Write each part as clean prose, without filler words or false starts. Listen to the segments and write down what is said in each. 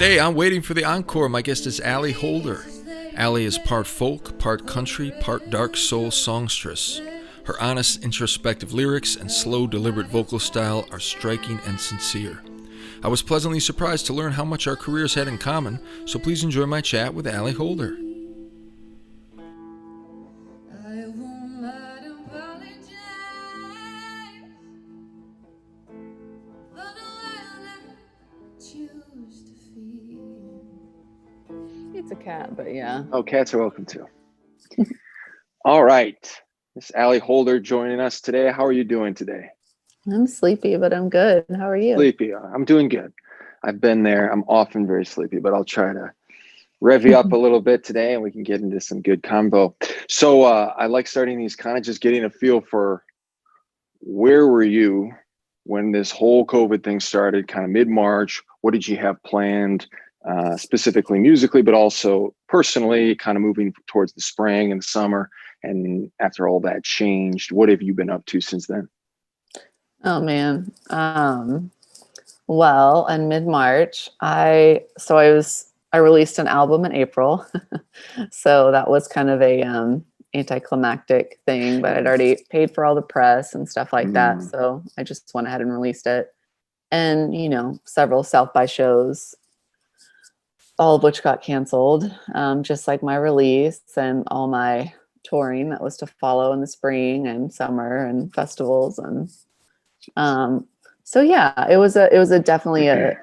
Hey, I'm waiting for the encore. My guest is Allie Holder. Allie is part folk, part country, part dark soul songstress. Her honest, introspective lyrics and slow, deliberate vocal style are striking and sincere. I was pleasantly surprised to learn how much our careers had in common, so please enjoy my chat with Allie Holder. It's a cat, but yeah. Oh, cats are welcome too. All right. Miss Allie Holder joining us today. How are you doing today? I'm sleepy, but I'm good. How are you? Sleepy. I'm doing good. I've been there. I'm often very sleepy, but I'll try to rev you up a little bit today and we can get into some good combo. So I like starting these kind of just getting a feel for where were you when this whole COVID thing started, kind of mid-March? What did you have planned? Specifically musically, but also personally, kind of moving towards the spring and the summer. And after all that changed, what have you been up to since then? Oh man. Well, in mid-March, I released an album in April. So that was kind of a anticlimactic thing, but I'd already paid for all the press and stuff like that. So I just went ahead and released it. And, several South by shows, all of which got canceled, just like my release and all my touring that was to follow in the spring and summer and festivals. And so yeah, it was a definitely a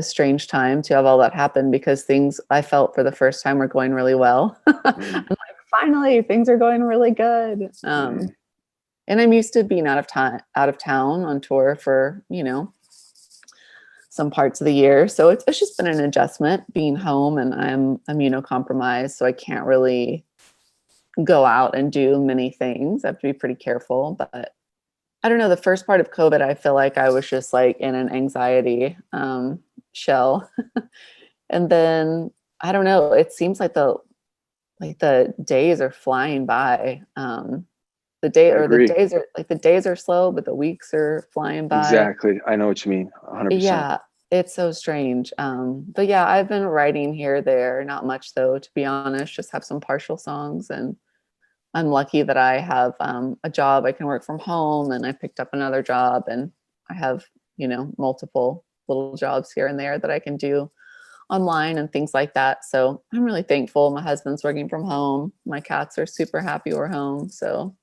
strange time to have all that happen, because things I felt for the first time were going really well. I'm like, finally things are going really good. And I'm used to being out of town on tour for, some parts of the year. So it's just been an adjustment being home, and I'm immunocompromised. So I can't really go out and do many things. I have to be pretty careful, but I don't know. The first part of COVID, I feel like I was just like in an anxiety shell. And then I don't know, it seems like the days are flying by. The days are slow, but the weeks are flying by. Exactly. I know what you mean. 100%. Yeah, it's so strange. But yeah, I've been writing here, there, not much though, to be honest, just have some partial songs. And I'm lucky that I have a job. I can work from home, and I picked up another job, and I have, multiple little jobs here and there that I can do online and things like that. So I'm really thankful. My husband's working from home. My cats are super happy we're home. So,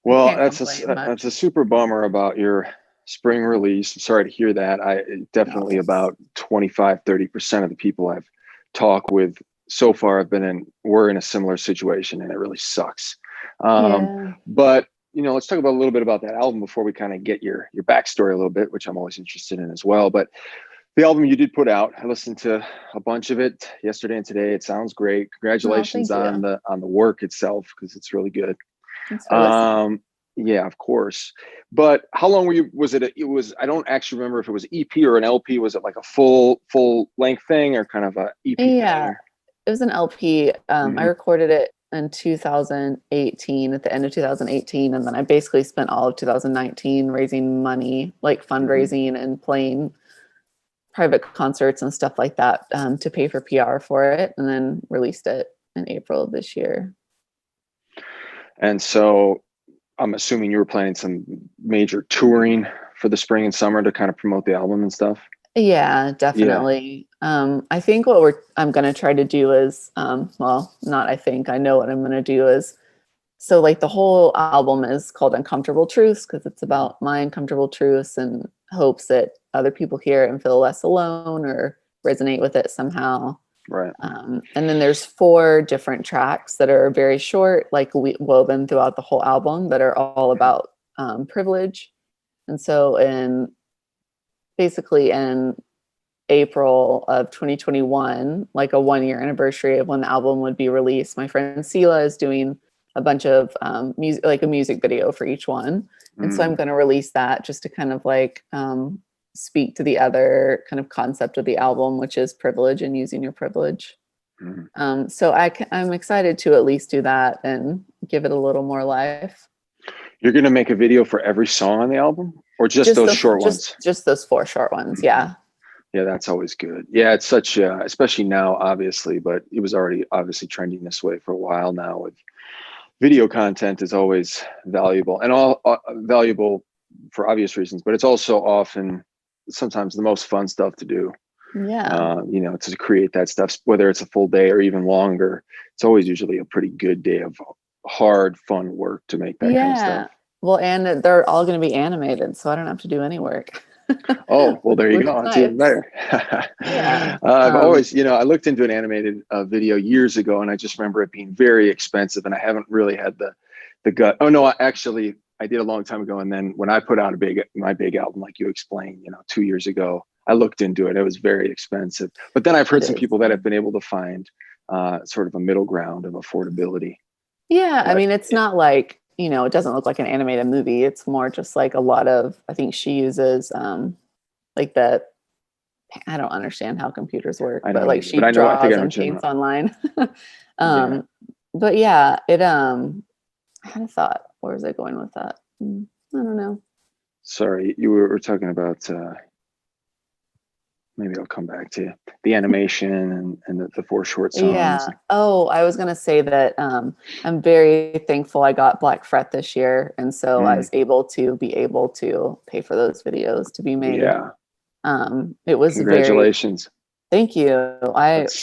well, that's a super bummer about your spring release. I'm sorry to hear that. Definitely about 25-30% of the people I've talked with so far we're in a similar situation, and it really sucks. But let's talk about a little bit about that album before we kind of get your backstory a little bit, which I'm always interested in as well. But the album you did put out, I listened to a bunch of it yesterday and today. It sounds great. Congratulations on the work itself, because it's really good. Yeah, of course. But how long were you? Was it? I don't actually remember if it was EP or an LP. Was it like a full length thing, or kind of a EP? Yeah, it was an LP. I recorded it in 2018, at the end of 2018, and then I basically spent all of 2019 raising money, like fundraising and playing private concerts and stuff like that, to pay for PR for it, and then released it in April of this year. And so I'm assuming you were planning some major touring for the spring and summer to kind of promote the album and stuff. Yeah, definitely. Yeah. I think what I'm going to try to do is, I know what I'm going to do is, so like the whole album is called Uncomfortable Truths, because it's about my uncomfortable truths, and hopes that other people hear it and feel less alone or resonate with it somehow. Right. And then there's 4 different tracks that are very short, like woven throughout the whole album, that are all about privilege. And so in April of 2021, like a 1-year anniversary of when the album would be released, my friend Sela is doing a bunch of music, like a music video for each one. And so I'm going to release that just to kind of like speak to the other kind of concept of the album, which is privilege and using your privilege. So I'm excited to at least do that and give it a little more life. You're going to make a video for every song on the album, or just those short ones? Just those 4 short ones. Yeah. Yeah, that's always good. Yeah, it's such especially now, obviously, but it was already obviously trending this way for a while now. With video content is always valuable and all valuable for obvious reasons, but it's also often sometimes the most fun stuff to do. Yeah. You know, to create that stuff, whether it's a full day or even longer, it's always usually a pretty good day of hard, fun work to make that kind of stuff. Well, and they're all going to be animated, so I don't have to do any work. Oh, well, there you Which is go. It's even nice. better. Yeah. I've always, you know, I looked into an animated video years ago, and I just remember it being very expensive, and I haven't really had the gut. Oh no, actually, I did a long time ago, and then when I put out my big album, like you explained, you know, 2 years ago, I looked into it. It was very expensive, but then I've heard some people that have been able to find sort of a middle ground of affordability. Yeah, But I mean, it's not like, you know, it doesn't look like an animated movie. It's more just like a lot of, I think she uses like the, I don't understand how computers work, I but don't like either, she but I think I draws know and what you're paints talking online. about. But yeah, it I had a thought. Where was I going with that? I don't know. Sorry, you were talking about maybe I'll come back to the animation and the four short songs. Yeah. Oh, I was gonna say that I'm very thankful I got Black Fret this year, and so I was able to pay for those videos to be made. Yeah. It was Congratulations. Thank you.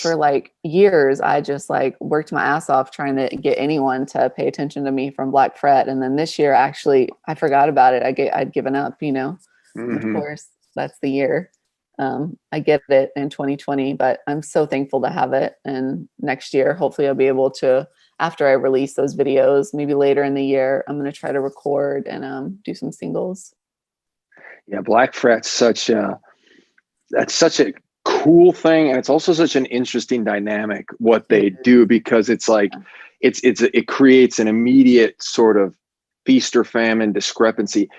For like years, I just like worked my ass off trying to get anyone to pay attention to me from Black Fret. And then this year, actually, I forgot about it. I'd given up, you know. And of course, that's the year. I get it in 2020, but I'm so thankful to have it. And next year, hopefully I'll be able to, after I release those videos, maybe later in the year, I'm going to try to record and do some singles. Yeah, Black Fret's that's such a cool thing, and it's also such an interesting dynamic what they do, because it's like it creates an immediate sort of feast or famine discrepancy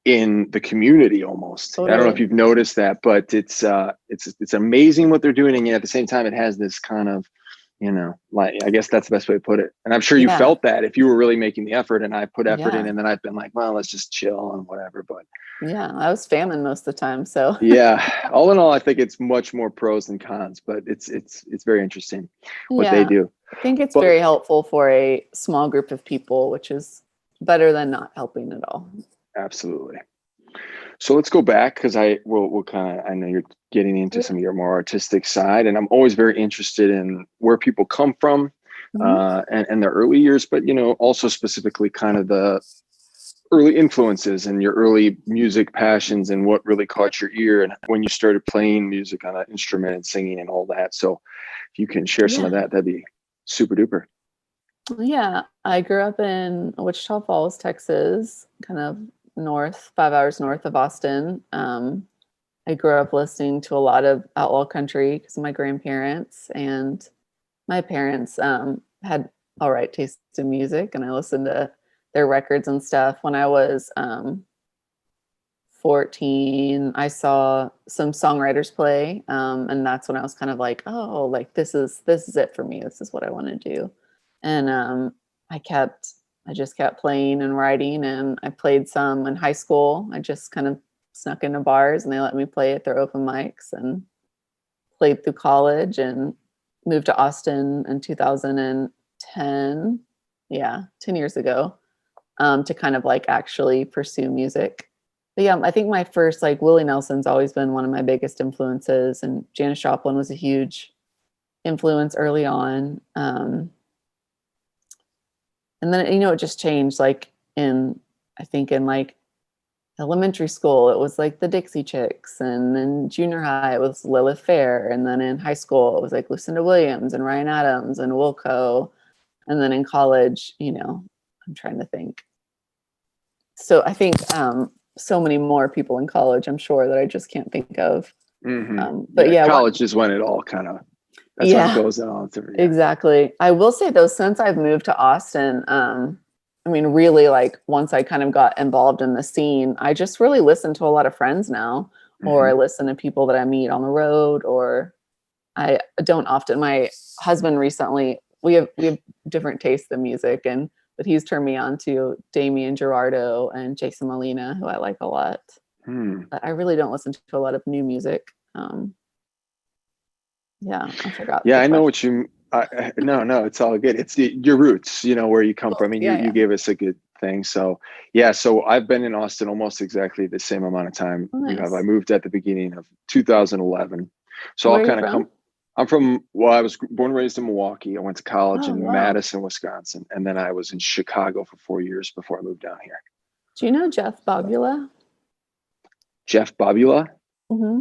in the community almost. Totally. I don't know if you've noticed that, but it's amazing what they're doing, and yet at the same time it has this kind of, you know, like, I guess that's the best way to put it. And I'm sure you felt that if you were really making the effort, and I put effort in, and then I've been like, well, let's just chill and whatever. But yeah, I was famine most of the time. So yeah, all in all, I think it's much more pros than cons, but it's very interesting what they do. I think it's very helpful for a small group of people, which is better than not helping at all. Absolutely. So let's go back, because we'll kind of, I know you're getting into some of your more artistic side, and I'm always very interested in where people come from and their early years, but, you know, also specifically kind of the early influences and your early music passions and what really caught your ear and when you started playing music on an instrument and singing and all that. So if you can share some of that, that'd be super duper. Yeah, I grew up in Wichita Falls, Texas, kind of 5 hours north of Austin. I grew up listening to a lot of outlaw country because of my grandparents, and my parents had all right taste in music, and I listened to their records and stuff. When I was 14, I saw some songwriters play, and that's when I was kind of like, oh, like this is it for me. This is what I want to do. And I just kept playing and writing, and I played some in high school. I just kind of snuck into bars, and they let me play at their open mics, and played through college, and moved to Austin in 2010. Yeah, 10 years ago, to kind of like actually pursue music. But yeah, I think my first, like, Willie Nelson's always been one of my biggest influences, and Janis Joplin was a huge influence early on. And then, you know, it just changed, like I think in like elementary school, it was like the Dixie Chicks, and then junior high, it was Lilith Fair. And then in high school, it was like Lucinda Williams and Ryan Adams and Wilco. And then in college, you know, I'm trying to think. So I think so many more people in college, I'm sure, that I just can't think of. But college is when it all kind of, that's when it goes on. Exactly. I will say though, since I've moved to Austin, I mean, really, like, once I kind of got involved in the scene, I just really listen to a lot of friends now, or I listen to people that I meet on the road, or I don't often. My husband recently, we have different tastes in music, but he's turned me on to Damian Gerardo and Jason Molina, who I like a lot. But I really don't listen to a lot of new music. Yeah, I forgot. Yeah, I know what you. No, it's all good. It's your roots, where you come from. I mean, you gave us a good thing. So yeah, so I've been in Austin almost exactly the same amount of time you have. I moved at the beginning of 2011. So Where I'll are you kind of from? I'm from. Well, I was born and raised in Milwaukee. I went to college in wow. Madison, Wisconsin, and then I was in Chicago for 4 years before I moved down here. Do you know Jeff Bobula? Jeff Bobula? Mm-hmm.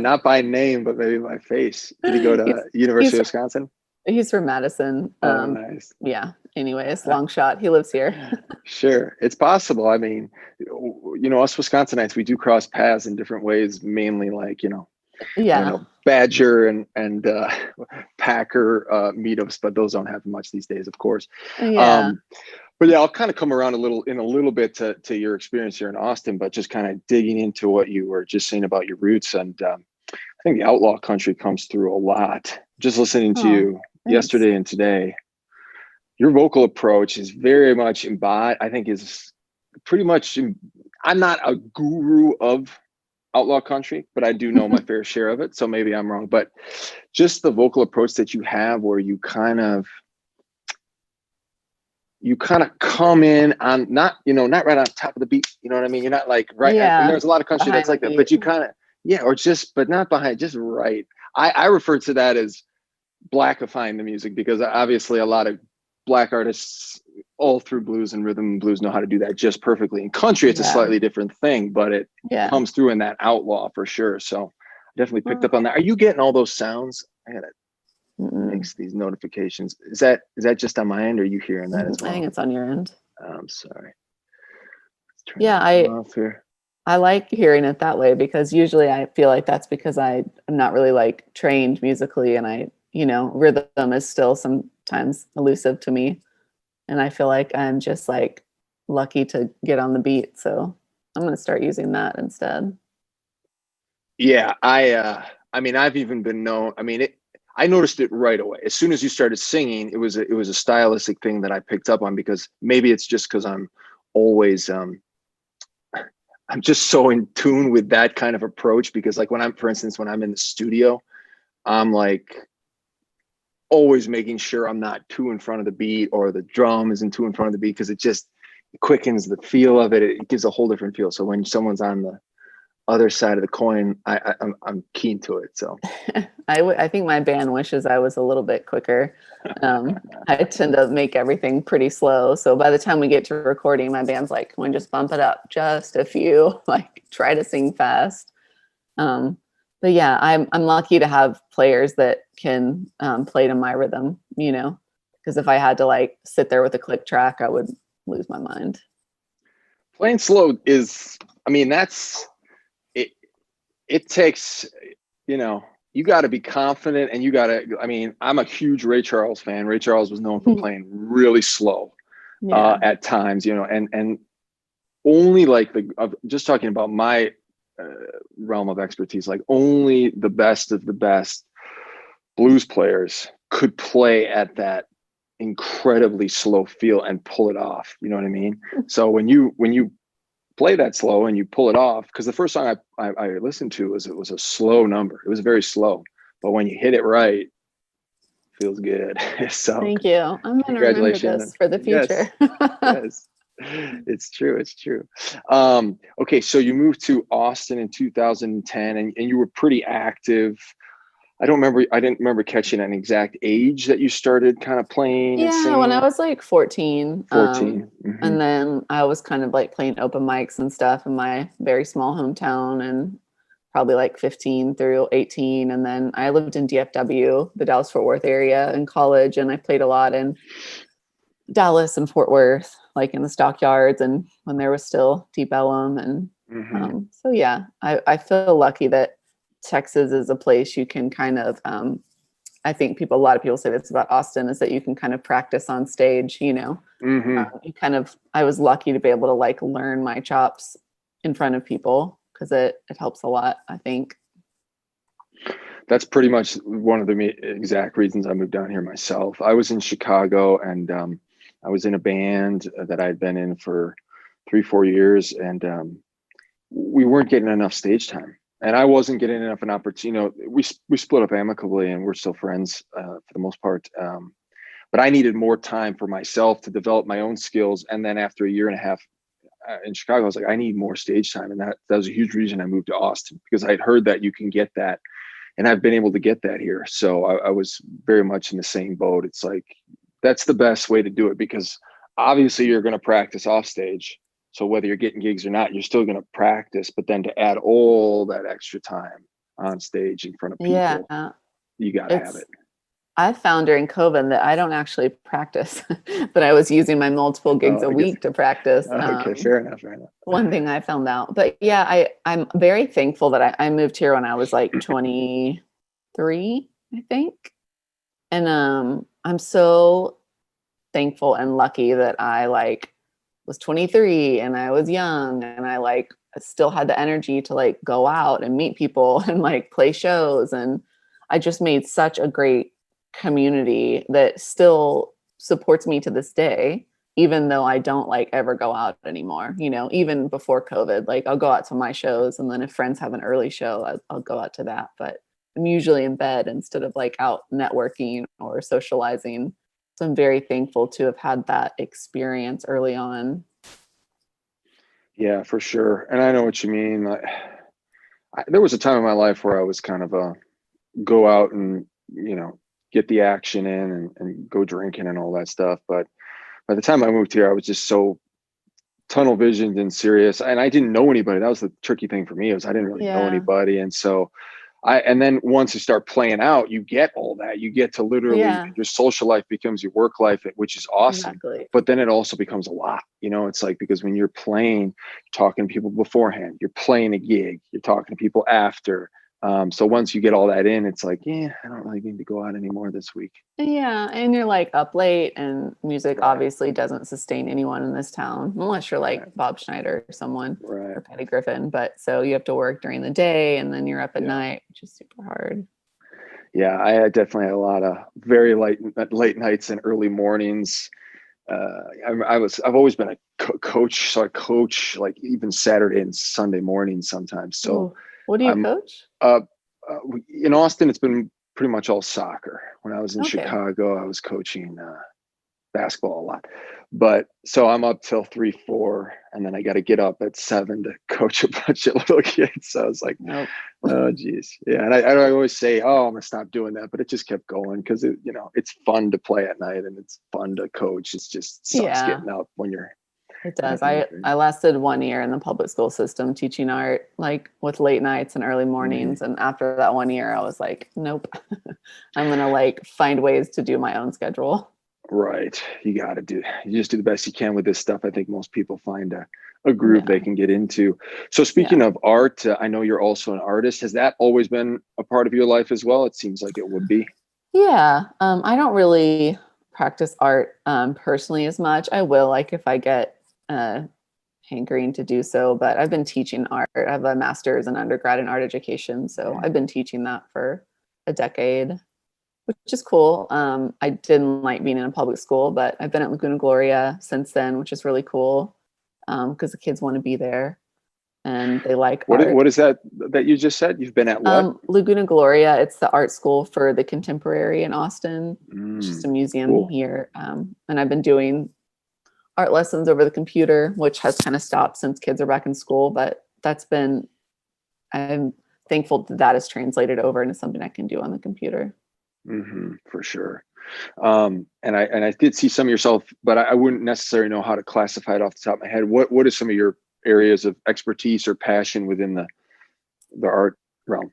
Not by name, but maybe by face. Did he go to University of Wisconsin? He's from Madison. Oh, nice. Yeah. Anyways, long shot. He lives here. Sure, it's possible. I mean, us Wisconsinites, we do cross paths in different ways. Mainly, like I don't know, Badger and Packer meetups, but those don't happen much these days, of course. Yeah. But yeah, I'll kind of come around a little bit to your experience here in Austin, but just kind of digging into what you were just saying about your roots. And I think the outlaw country comes through a lot. Just listening to you yesterday and today, your vocal approach is very much embodied. I think is pretty much. I'm not a guru of outlaw country, but I do know my fair share of it. So maybe I'm wrong, but just the vocal approach that you have, where you kind of come in on not right on top of the beat. You know what I mean? You're not like right. Yeah. And there's a lot of country that's like that, but you kind of, but not behind, just right. I refer to that as blackifying the music, because obviously a lot of Black artists all through blues and rhythm and blues know how to do that just perfectly. In country, it's a slightly different thing, but it comes through in that outlaw for sure. So I definitely picked up on that. Are you getting all those sounds? I gotta makes these notifications. Is that just on my end, or are you hearing that as well? I think it's on your end. I'm sorry. Yeah, I like hearing it that way, because usually I feel like that's because I'm not really like trained musically, and rhythm is still sometimes elusive to me, and I feel like I'm just like lucky to get on the beat. So I'm going to start using that instead. Yeah, I mean, I've even been known. I mean, I noticed it right away. As soon as you started singing, it was a stylistic thing that I picked up on, because maybe it's just because I'm always I'm just so in tune with that kind of approach, because like for instance, when I'm in the studio, I'm like always making sure I'm not too in front of the beat, or the drum isn't too in front of the beat, because it just quickens the feel of it. It gives a whole different feel. So when someone's on the other side of the coin, I'm keen to it. So I think my band wishes I was a little bit quicker. I tend to make everything pretty slow. So by the time we get to recording, my band's like, "Can we just bump it up just a few? Like, try to sing fast." But yeah, I'm lucky to have players that can play to my rhythm. Because if I had to like sit there with a click track, I would lose my mind. Playing slow is, I mean, that's it. It takes, you got to be confident, and I mean, I'm a huge Ray Charles fan. Ray Charles was known for playing really slow at times, and only like just talking about my realm of expertise, like only the best of the best blues players could play at that incredibly slow feel and pull it off. You know what I mean? So when you play that slow and you pull it off, because the first song I listened to was a slow number. It was very slow, but when you hit it right, it feels good. So thank you. I'm gonna remember this for the future. Yes. It's true. Okay, so you moved to Austin in 2010, and you were pretty active. I didn't remember catching an exact age that you started kind of playing and singing. When I was like 14. 14. And then I was kind of like playing open mics and stuff in my very small hometown, and probably like 15 through 18. And then I lived in DFW, the Dallas-Fort Worth area, in college, and I played a lot in Dallas and Fort Worth, like in the stockyards, and when there was still Deep Ellum. And so yeah, I feel lucky that Texas is a place you can kind of I think a lot of people say this about Austin, is that you can kind of practice on stage. I was lucky to be able to like learn my chops in front of people, because it helps a lot, I think. That's pretty much one of the exact reasons I moved down here myself. I was in Chicago, and I was in a band that I'd been in for 3-4 years, and we weren't getting enough stage time. And I wasn't getting enough an opportunity. You know, we split up amicably, and we're still friends for the most part. But I needed more time for myself to develop my own skills. And then after a year and a half in Chicago, I was like, I need more stage time, and that was a huge reason I moved to Austin, because I'd heard that you can get that, and I've been able to get that here. So I was very much in the same boat. It's like that's the best way to do it, because obviously you're going to practice off stage. So whether you're getting gigs or not, you're still going to practice. But then to add all that extra time on stage in front of people, Yeah. you got to have it. I found during COVID that I don't actually practice, but I was using my multiple gigs a week to practice. Okay, fair enough. One thing I found out, but yeah, I'm very thankful that I moved here when I was like 23, I think. And I'm so thankful and lucky that I like was 23 and I was young and I like still had the energy to like go out and meet people and like play shows. And I just made such a great community that still supports me to this day, even though I don't like ever go out anymore. You know, even before COVID, like I'll go out to my shows, and then if friends have an early show, I'll go out to that. But I'm usually in bed instead of like out networking or socializing. So I'm very thankful to have had that experience early on. Yeah, for sure. And I know what you mean. There was a time in my life where I was kind of go out and, you know, get the action in and go drinking and all that stuff. But by the time I moved here, I was just so tunnel visioned and serious, and I didn't know anybody. That was the tricky thing for me, I didn't really know anybody. And so and then once you start playing out, you get all that. You get to literally your social life becomes your work life, which is awesome. Exactly. But then it also becomes a lot. You know, it's like, because when you're playing, you're talking to people beforehand, you're playing a gig, you're talking to people after. So once you get all that in, it's like, yeah, I don't really need to go out anymore this week. Yeah, and you're like up late, and music obviously doesn't sustain anyone in this town unless you're like Bob Schneider or someone or Patty Griffin. But so you have to work during the day, and then you're up at night, which is super hard. Yeah, I definitely had a lot of very late nights and early mornings. I've always been a coach, so I coach like even Saturday and Sunday mornings sometimes. So what do you coach? In Austin, it's been pretty much all soccer. When I was in Chicago, I was coaching basketball a lot. But so I'm up till 3, 4, and then I got to get up at 7 to coach a bunch of little kids. So I was like, oh geez, yeah. And I always say, oh, I'm gonna stop doing that, but it just kept going because it's fun to play at night and it's fun to coach. It's just sucks getting up when you're. It does. I lasted 1 year in the public school system teaching art, like with late nights and early mornings. And after that 1 year, I was like, nope, I'm going to like find ways to do my own schedule. Right. You just do the best you can with this stuff. I think most people find a groove they can get into. So speaking of art, I know you're also an artist. Has that always been a part of your life as well? It seems like it would be. Yeah. I don't really practice art personally as much. I will, like, if I get hankering to do so, but I've been teaching art. I have a master's in undergrad in art education. So I've been teaching that for a decade, which is cool. I didn't like being in a public school, but I've been at Laguna Gloria since then, which is really cool because the kids want to be there and they like art. What is that you just said? You've been at what? Laguna Gloria. It's the art school for the contemporary in Austin. It's just a museum here. And I've been doing art lessons over the computer, which has kind of stopped since kids are back in school, but I'm thankful that is translated over into something I can do on the computer. For sure. And I did see some of yourself, but I wouldn't necessarily know how to classify it off the top of my head. What are some of your areas of expertise or passion within the art realm?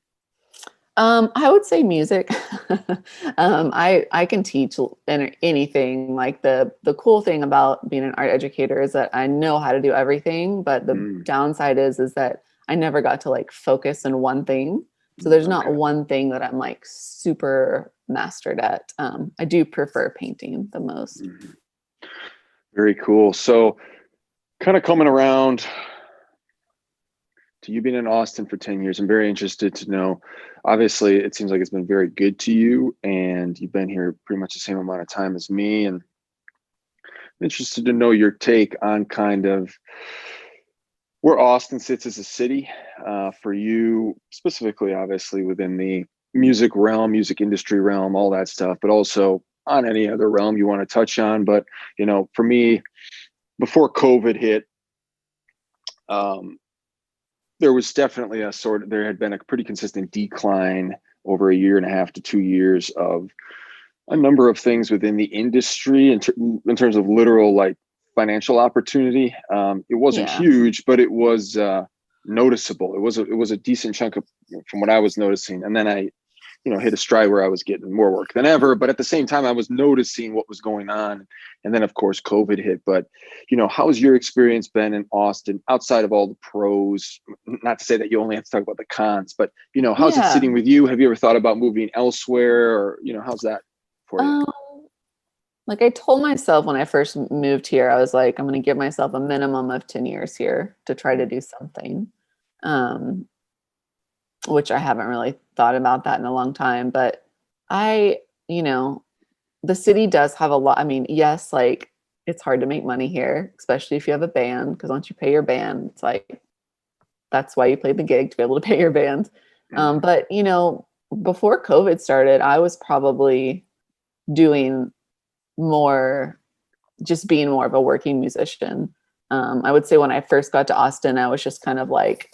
I would say music. I can teach anything. Like the cool thing about being an art educator is that I know how to do everything, but the downside is that I never got to like focus on one thing. So there's not one thing that I'm like super mastered at. I do prefer painting the most. Very cool. So kind of coming around to you being in Austin for 10 years, I'm very interested to know, obviously it seems like it's been very good to you and you've been here pretty much the same amount of time as me. And I'm interested to know your take on kind of where Austin sits as a city, for you specifically, obviously within the music realm, music industry realm, all that stuff, but also on any other realm you want to touch on. But, for me, before COVID hit, there was definitely there had been a pretty consistent decline over a year and a half to 2 years of a number of things within the industry in terms of literal, like, financial opportunity. It wasn't huge, but it was noticeable. It was a decent chunk of, from what I was noticing. And then I, hit a stride where I was getting more work than ever, but at the same time I was noticing what was going on. And then of course COVID hit. But how's your experience been in Austin outside of all the pros? Not to say that you only have to talk about the cons, but how's it sitting with you? Have you ever thought about moving elsewhere, or how's that for you? Like I told myself when I first moved here, I was like, I'm going to give myself a minimum of 10 years here to try to do something. Which I haven't really thought about that in a long time, but the city does have a lot. I mean, yes, like it's hard to make money here, especially if you have a band, because once you pay your band, it's like, that's why you play the gig, to be able to pay your band. But before COVID started, I was probably doing more, just being more of a working musician. I would say when I first got to Austin, I was just kind of like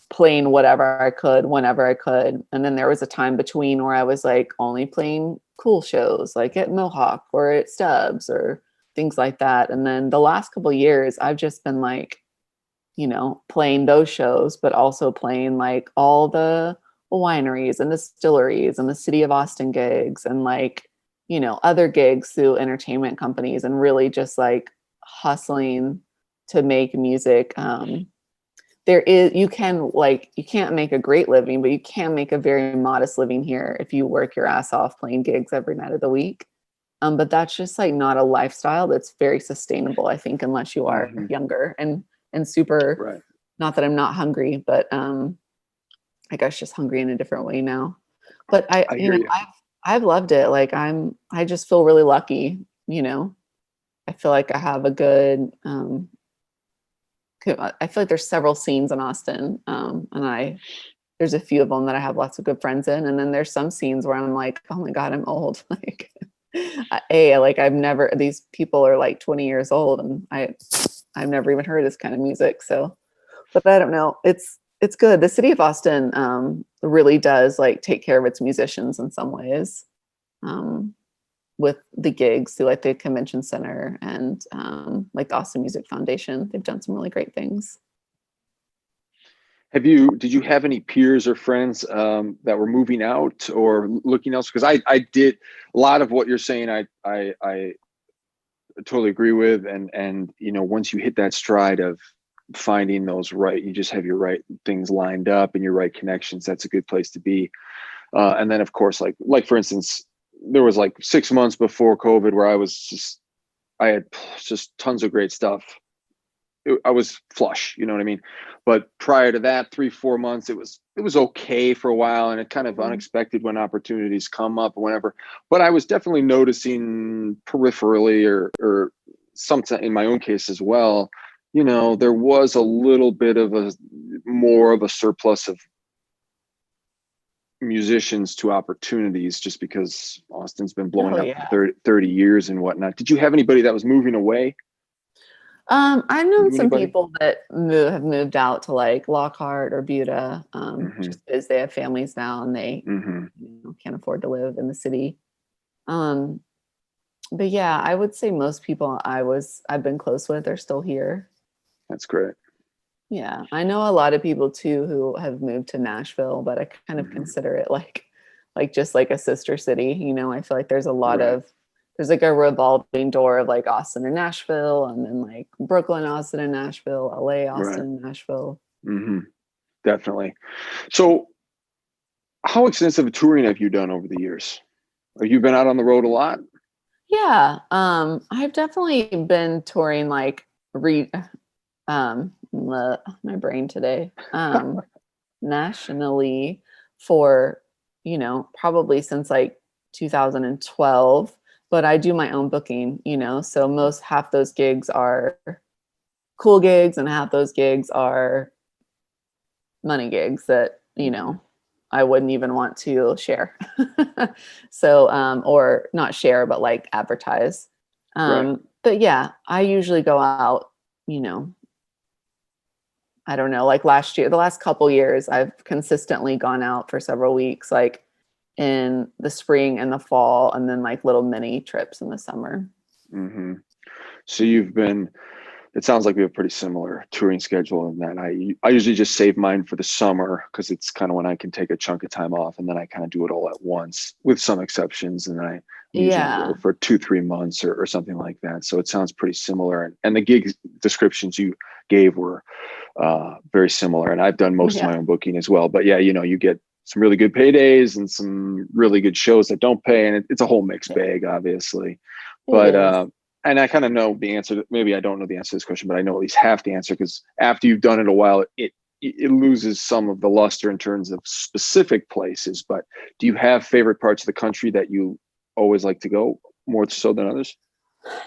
playing whatever I could, whenever I could. And then there was a time between where I was like only playing cool shows, like at Mohawk or at Stubbs or things like that. And then the last couple of years, I've just been like, playing those shows, but also playing like all the wineries and distilleries and the City of Austin gigs and like, other gigs through entertainment companies, and really just like hustling to make music. You can't make a great living, but you can make a very modest living here if you work your ass off playing gigs every night of the week. But that's just like not a lifestyle that's very sustainable, I think, unless you are younger and super, right. Not that I'm not hungry, but I guess just hungry in a different way now. But I've loved it. Like I just feel really lucky, I feel like I have a good, I feel like there's several scenes in Austin. And there's a few of them that I have lots of good friends in. And then there's some scenes where I'm like, oh my God, I'm old. Like, these people are like 20 years old and I've never even heard this kind of music. So, but I don't know. It's good. The city of Austin really does like take care of its musicians in some ways, with the gigs through like the convention center and like the Austin Music Foundation. They've done some really great things. Did you have any peers or friends that were moving out or looking else? Because I did a lot of what you're saying. I totally agree with. And once you hit that stride of finding those right, you just have your right things lined up and your right connections. That's a good place to be. And then of course, like for instance, there was like 6 months before COVID where I had just tons of great stuff. I was flush, you know what I mean? But prior to that, 3-4 months, it was okay for a while, and it kind of unexpected when opportunities come up or whatever. But I was definitely noticing peripherally or sometimes in my own case as well, there was a little bit of more of a surplus of musicians to opportunities, just because Austin's been blowing up for 30 years and whatnot. Did you have anybody that was moving away? I've known some people that have moved out to like Lockhart or Buda, just because they have families now and they can't afford to live in the city. But yeah, I would say most people I've been close with are still here. That's great. Yeah, I know a lot of people too who have moved to Nashville, but I kind of consider it like just like a sister city. I feel like there's a lot of, there's like a revolving door of like Austin and Nashville, and then like Brooklyn, Austin and Nashville, LA, Austin, Nashville. Definitely. So how extensive touring have you done over the years? Have you been out on the road a lot? Yeah, I've definitely been touring like my brain today, nationally for, probably since like 2012, but I do my own booking, so half those gigs are cool gigs, and half those gigs are money gigs that, I wouldn't even want to share. So, or not share, but like advertise. Right. But yeah, I usually go out, I don't know, like last year, the last couple years, I've consistently gone out for several weeks, like in the spring and the fall, and then like little mini trips in the summer. Mm-hmm. So it sounds like we have a pretty similar touring schedule in that I usually just save mine for the summer because it's kind of when I can take a chunk of time off, and then I kind of do it all at once with some exceptions. And I usually go for 2-3 months or something like that. So it sounds pretty similar. And the gig descriptions you gave were very similar. And I've done most of my own booking as well. But yeah, you get some really good paydays and some really good shows that don't pay. And it's a whole mixed bag, obviously. But and I kind of know the answer. Maybe I don't know the answer to this question, but I know at least half the answer, because after you've done it a while, it loses some of the luster in terms of specific places. But do you have favorite parts of the country that you always like to go more so than others?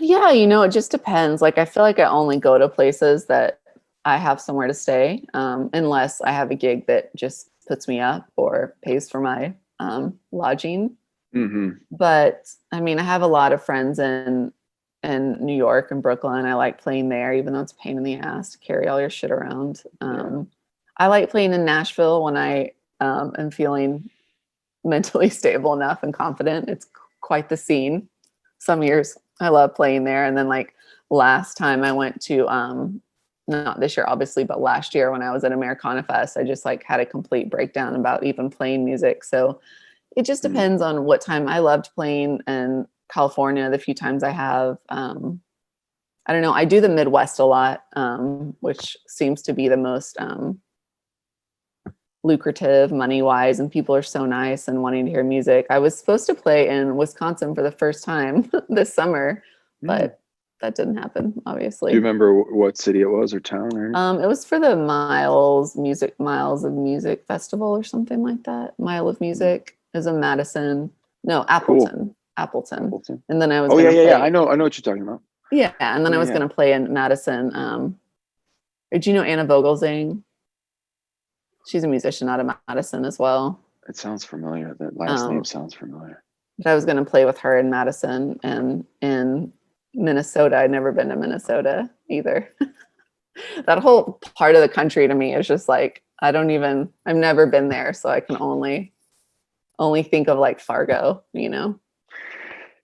Yeah, it just depends. Like, I feel like I only go to places that I have somewhere to stay, unless I have a gig that just puts me up or pays for my lodging. Mm-hmm. But I mean, I have a lot of friends in New York and Brooklyn. I like playing there, even though it's a pain in the ass to carry all your shit around. I like playing in Nashville when I am feeling mentally stable enough and confident. It's quite the scene. Some years I love playing there. And then like last time I went to, not this year, obviously, but last year when I was at Americana Fest, I just like had a complete breakdown about even playing music. So it just depends on what time. I loved playing in California the few times I have. I don't know. I do the Midwest a lot, which seems to be the most lucrative money-wise, and people are so nice and wanting to hear music. I was supposed to play in Wisconsin for the first time this summer, but that didn't happen, obviously. Do you remember what city it was or town? Or it was for the Miles of Music Festival or something like that. Mile of Music is in Madison. No, Appleton. Cool. Appleton. And then I was yeah. I know what you're talking about. Yeah, and then I was going to play in Madison. Do you know Anna Vogelzang? She's a musician out of Madison as well. It sounds familiar. That last name sounds familiar. But I was going to play with her in Madison and in Minnesota. I'd never been to Minnesota either. That whole part of the country to me is just like, I've never been there. So I can only think of like Fargo,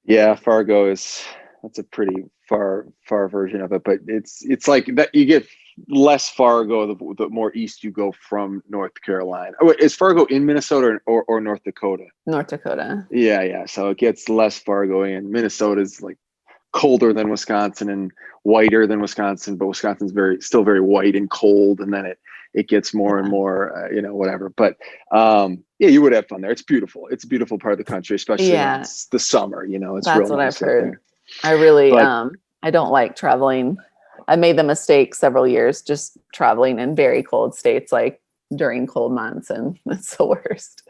Yeah, Fargo that's a pretty far version of it, but it's like that. You get less Fargo the more east you go from North Carolina. Oh, is Fargo in Minnesota or North Dakota? North Dakota. Yeah. So it gets less Fargo in. Minnesota's like colder than Wisconsin and whiter than Wisconsin, but Wisconsin's still very white and cold, and then it gets more and more, whatever. But yeah, you would have fun there. It's beautiful. It's a beautiful part of the country, especially when it's the summer. It's that's real what nice I've heard. there. I really, I don't like traveling. I made the mistake several years just traveling in very cold states, like during cold months, and it's the worst.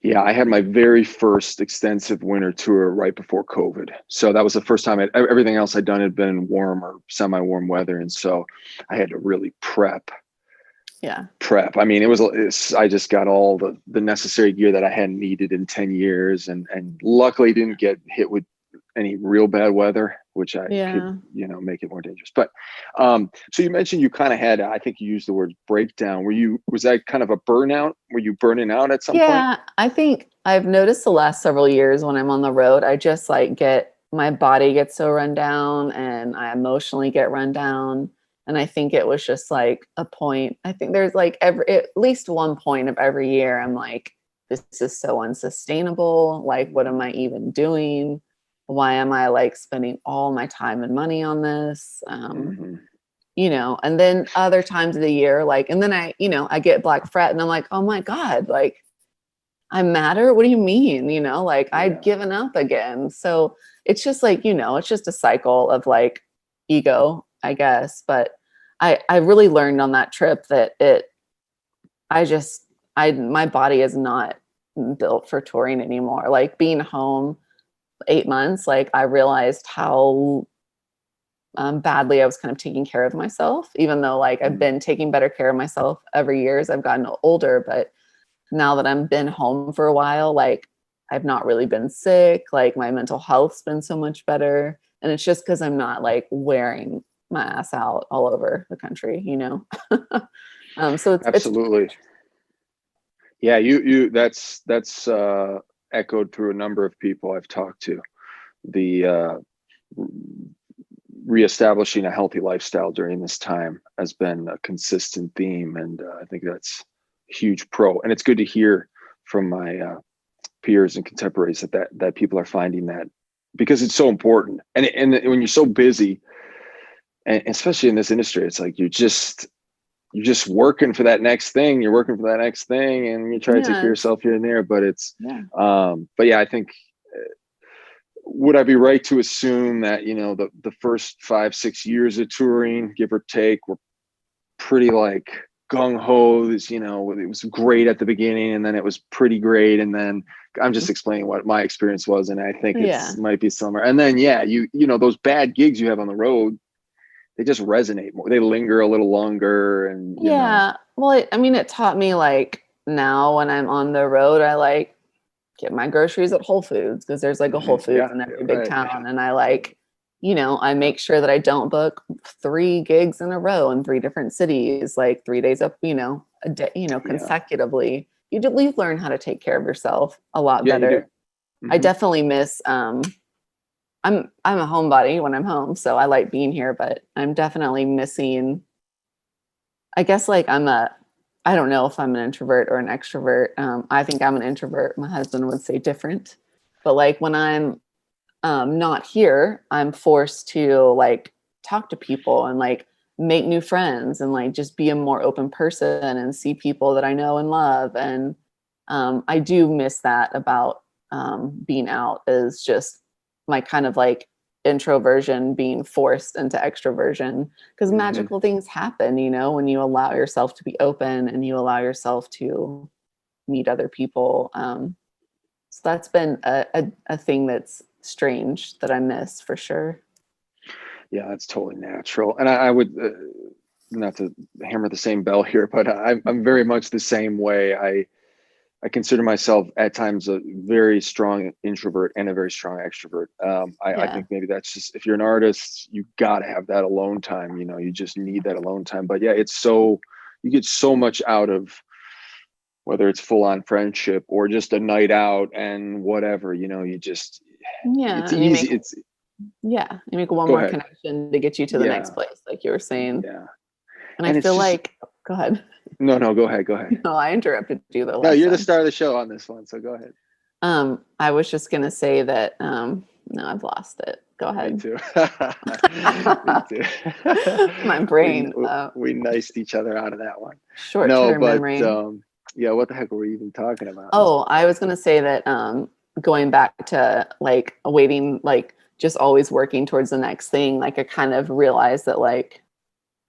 Yeah, I had my very first extensive winter tour right before COVID. So that was the first time everything else I'd done had been in warm or semi-warm weather. And so I had to really prep. I mean, I just got all the necessary gear that I hadn't needed in 10 years and luckily didn't get hit with any real bad weather, which could, make it more dangerous. But so you mentioned you kind of had, I think you used the word breakdown. Was that kind of a burnout? Were you burning out at some point? Yeah, I think I've noticed the last several years when I'm on the road, I just like my body gets so run down and I emotionally get run down. And I think it was just like a point. I think there's like at least one point of every year, I'm like, this is so unsustainable. Like, what am I even doing? Why am I like spending all my time and money on this? And then other times of the year, like, and then I get Black Fret and I'm like, oh my God, like I matter. What do you mean? I'd given up again. So it's just like, it's just a cycle of like ego, I guess. But I really learned on that trip that my body is not built for touring anymore. Like being home 8 months, like I realized how badly I was kind of taking care of myself, even though like I've been taking better care of myself every year as I've gotten older. But now that I've been home for a while, like I've not really been sick. Like my mental health's been so much better. And it's just because I'm not like wearing my ass out all over the country, you know? So Absolutely. Yeah, that's echoed through a number of people I've talked to. The reestablishing a healthy lifestyle during this time has been a consistent theme, and I think that's a huge pro. And it's good to hear from my peers and contemporaries that people are finding that, because it's so important. And when you're so busy, and especially in this industry, it's like you're just working for that next thing. You're working for that next thing, and you try to take care of yourself here and there. But it's, but yeah, I think, would I be right to assume that, you know, the first 5-6 years of touring, give or take, were pretty like gung ho? You know, it was great at the beginning, and then it was pretty great, and then I'm just explaining what my experience was, and I think it might be similar. And then you know, those bad gigs you have on the road, they just resonate more. They linger a little longer, and you know. Well, I mean, it taught me like now when I'm on the road, I like get my groceries at Whole Foods, because there's like a Whole Foods in every big town. And I like, you know, I make sure that I don't book 3 gigs in a row in 3 different cities, like 3 days up, you know, a day, you know, consecutively. You learn how to take care of yourself a lot better. I definitely miss, I'm a homebody when I'm home, so I like being here, but I'm definitely missing, I guess, like I don't know if I'm an introvert or an extrovert. I think I'm an introvert. My husband would say different. But like when I'm not here, I'm forced to like talk to people and like make new friends and like just be a more open person and see people that I know and love. And I do miss that about being out, is just my kind of like introversion being forced into extroversion, because magical things happen, you know, when you allow yourself to be open and you allow yourself to meet other people. So that's been a thing that's strange that I miss for sure. Yeah, that's totally natural. And I would, not to hammer the same bell here, but I'm very much the same way. I consider myself at times a very strong introvert and a very strong extrovert. I think maybe that's just, if you're an artist, you got to have that alone time. You know, you just need that alone time. But yeah, you get so much out of, whether it's full on friendship or just a night out and whatever, you know, it's easy. You make one more connection to get you to the next place, like you were saying. Yeah. And I feel like, go ahead. No, go ahead. No, I interrupted you though. No, you're the star of the show on this one, so go ahead. I was just gonna say that no, I've lost it. Go ahead. Me too. Me too. My brain. We niced each other out of that one. Short-term memory. Yeah, what the heck were we even talking about? Oh, I was gonna say that going back to like waiting, like just always working towards the next thing, like I kind of realized that like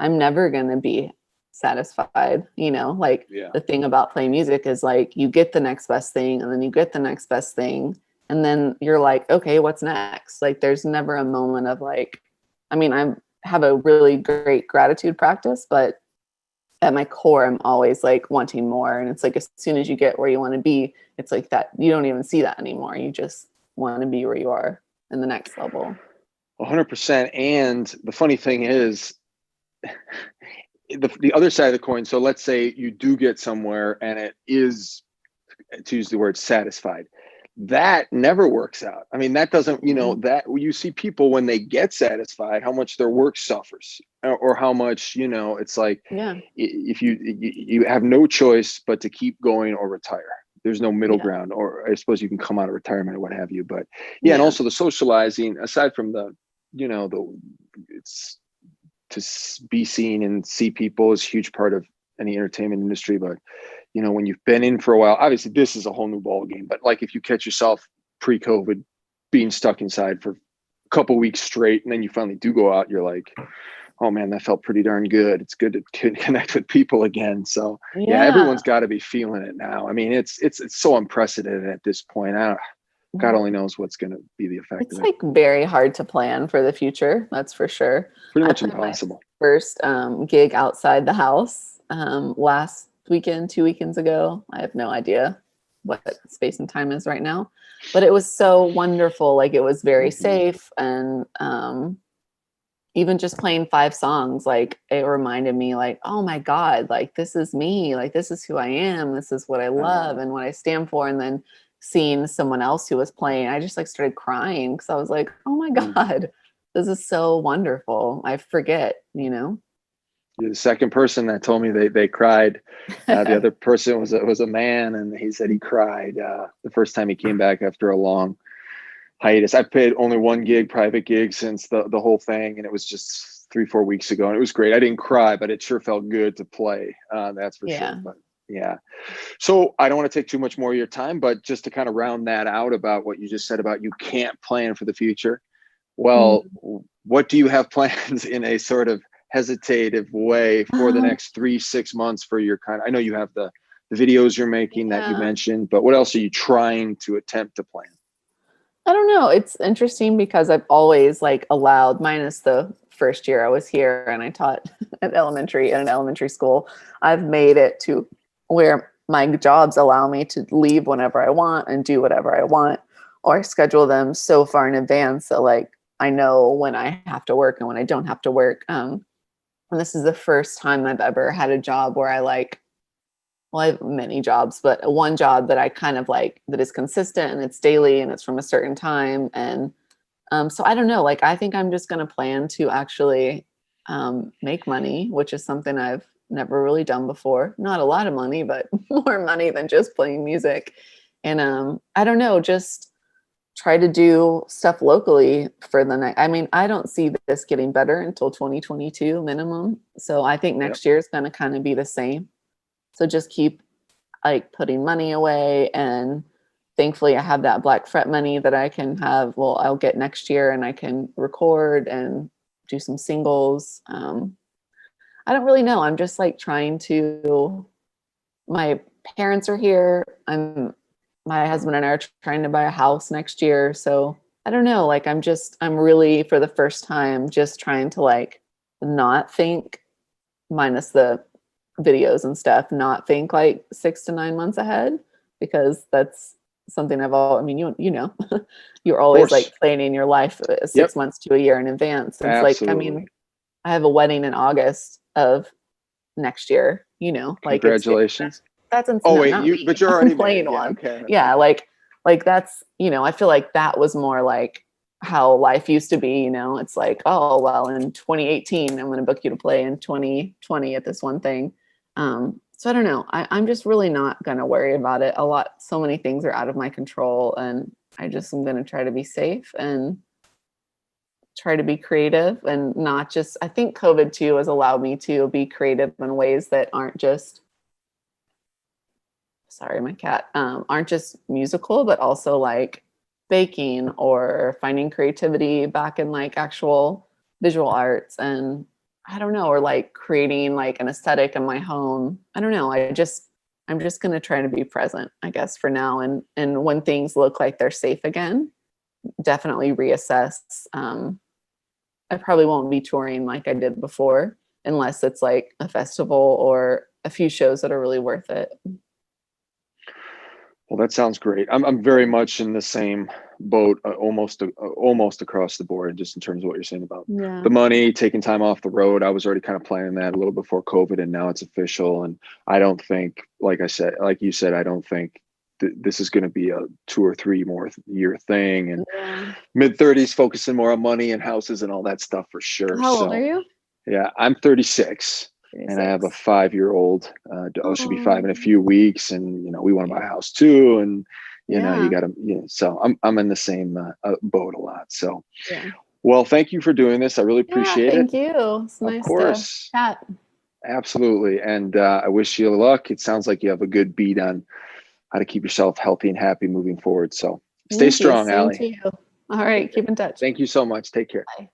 I'm never gonna be satisfied, you know, like the thing about playing music is like you get the next best thing and then you get the next best thing and then you're like, okay, what's next? Like there's never a moment of like, I mean, I have a really great gratitude practice, but at my core I'm always like wanting more. And it's like as soon as you get where you want to be, it's like that you don't even see that anymore. You just want to be where you are in the next level. 100%. And the funny thing is, the other side of the coin, so let's say you do get somewhere and it is, to use the word satisfied, that never works out. I mean, that doesn't, you know, that you see people when they get satisfied, how much their work suffers, or how much, you know, it's like, if you have no choice but to keep going or retire. There's no middle ground, or I suppose you can come out of retirement or what have you, but and also the socializing, aside from the, you know, it's to be seen and see people is a huge part of any entertainment industry. But, you know, when you've been in for a while, obviously this is a whole new ball game, but like if you catch yourself pre-COVID being stuck inside for a couple of weeks straight, and then you finally do go out, you're like, oh man, that felt pretty darn good. It's good to connect with people again. So yeah, everyone's got to be feeling it now. I mean, it's so unprecedented at this point. God only knows what's going to be the effect It's of it. like very hard to plan for the future. That's for sure. Pretty much I played my impossible. first gig outside the house last weekend, 2 weekends ago. I have no idea what space and time is right now, but it was so wonderful. Like, it was very safe, and even just playing 5 songs, like, it reminded me, like, oh my God, like, this is me, like, this is who I am, this is what I love and what I stand for. And then seeing someone else who was playing, I just like started crying, because I was like, oh my God, this is so wonderful. I forget, you know. You're the second person that told me they cried. The other person was a man, and he said he cried the first time he came back after a long hiatus. I've played only one private gig since the whole thing, and it was just 3-4 weeks ago, and it was great. I didn't cry, but it sure felt good to play. That's for sure. But yeah. So I don't want to take too much more of your time, but just to kind of round that out about what you just said about you can't plan for the future. Well, what do you have plans in a sort of hesitative way for the next 3-6 months for your I know you have the videos you're making that you mentioned, but what else are you trying to attempt to plan? I don't know. It's interesting because I've always like allowed, minus the first year I was here and I taught at an elementary school, I've made it to where my jobs allow me to leave whenever I want and do whatever I want, or schedule them so far in advance that, like, I know when I have to work and when I don't have to work. And this is the first time I've ever had a job where I have many jobs, but one job that I kind of like, that is consistent and it's daily and it's from a certain time. And so I don't know, like, I think I'm just going to plan to actually make money, which is something I've never really done before. Not a lot of money, but more money than just playing music. And I don't know, just try to do stuff locally for the next. I mean, I don't see this getting better until 2022 minimum. So I think next year is going to kind of be the same. So just keep like putting money away, and thankfully I have that Black Fret money that I can have. Well, I'll get next year, and I can record and do some singles. I don't really know. I'm just like trying to. My parents are here. My husband and I are trying to buy a house next year. So I don't know. Like, I'm really, for the first time, just trying to like not think, minus the videos and stuff, not think like 6 to 9 months ahead, because that's something I mean, you know, you're always like planning your life 6 months to a year in advance. It's like, I mean, I have a wedding in August of next year, you know, like, congratulations. That's insane. Oh wait, but you're already playing one. Okay. Yeah. Like that's, you know, I feel like that was more like how life used to be, you know. It's like, oh, well, in 2018, I'm going to book you to play in 2020 at this one thing. So I don't know. I'm just really not going to worry about it. So many things are out of my control, and I just am going to try to be safe and try to be creative, and not just, I think COVID too has allowed me to be creative in ways that aren't just, sorry, my cat, aren't just musical, but also like baking or finding creativity back in like actual visual arts. And I don't know, or like creating like an aesthetic in my home. I don't know. I'm just going to try to be present, I guess, for now. And when things look like they're safe again, definitely reassess. I probably won't be touring like I did before, unless it's like a festival or a few shows that are really worth it. Well, that sounds great. I'm very much in the same boat, almost across the board, just in terms of what you're saying about the money, taking time off the road. I was already kind of planning that a little before COVID, and now it's official. And I don't think, like you said, I don't think this is going to be a 2 or 3 more year thing. And mid-30s, focusing more on money and houses and all that stuff for sure. How old are you? Yeah, I'm 36. And I have a 5-year-old. She'll be 5 in a few weeks, and you know, we want to buy a house too. And you know, you got to. You know, so I'm in the same boat a lot. So, well, thank you for doing this. I really appreciate it. Thank you. It's nice to chat. Absolutely, and I wish you luck. It sounds like you have a good beat on how to keep yourself healthy and happy moving forward. So, stay strong, Allie. Thank you. All right, keep in touch. Thank you so much. Take care. Bye.